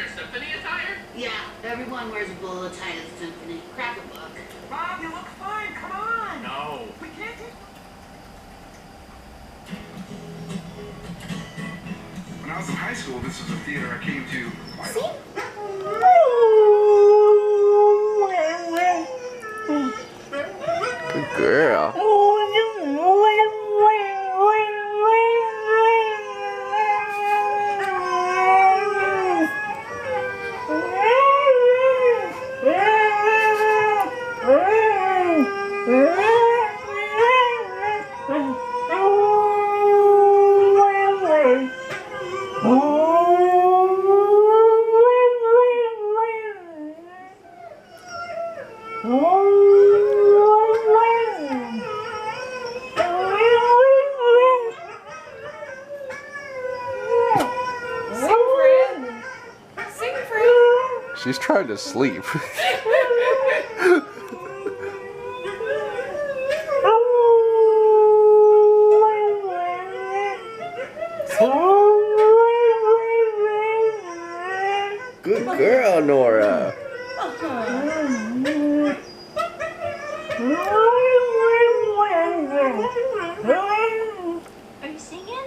your symphony attire? Yeah, everyone wears a bolo tie at the symphony. Crack a book. Mom, you look fine. Come on. No. We can't do... When I was in high school, this was a theater I came to. See? Good girl. She's trying to sleep. Good girl, Nora. Are you singing?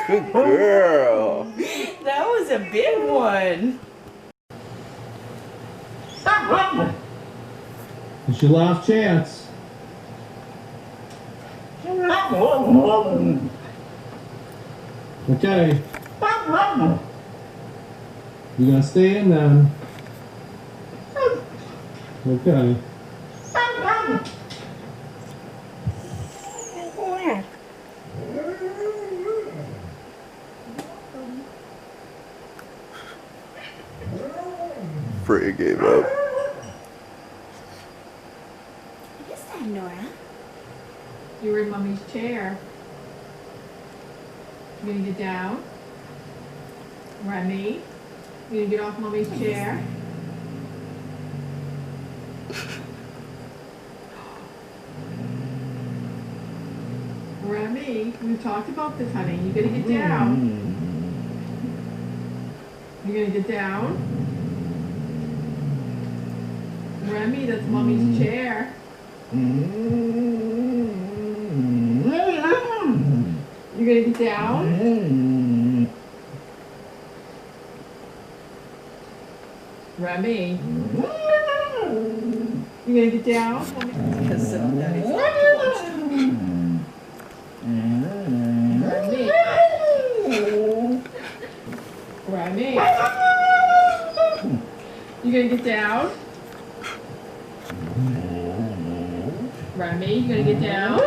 Good girl. That was a big one. It's your last chance. Okay. You gonna stay in then? Okay. Freya gave up. What is that, Nora? You're in Mommy's chair. You gonna get down? Remy? You gonna get off Mommy's chair? Remy, we talked about this, honey. You gotta get down. You gonna get down? Remy, that's Mommy's chair. You gonna get down? Remy. You gonna get down? Because Daddy's Remy. Remy. You gonna get down? Remy, you gonna get down?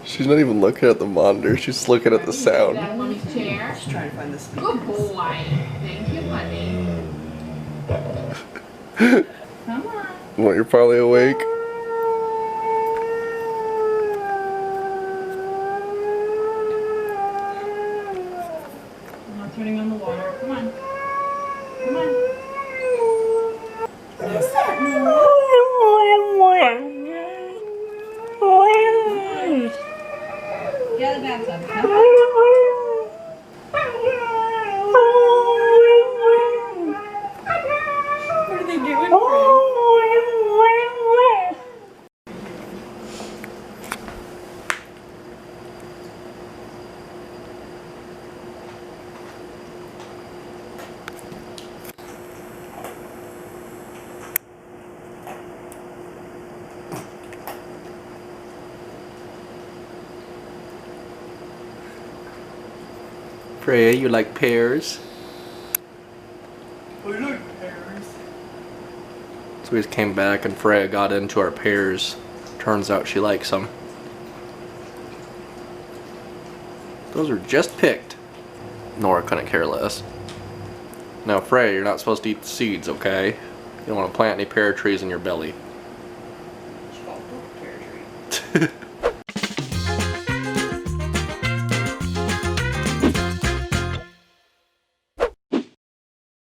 She's not even looking at the monitor, she's looking at the sound. Down Mommy's chair. Just trying to find the speakers. Good boy. Thank you, honey. Come on. Well, you're probably awake. I'm not turning on the water. Come on. Come on. What is that, Nora? Yeah, the dad's up. What are they doing, Freya? Freya, you like pears? I like Pears. So we just came back and Freya got into our pears. Turns out she likes them. Those are just picked. Nora couldn't care less. Now Freya, you're not supposed to eat the seeds, okay? You don't want to plant any pear trees in your belly. She got a pear tree.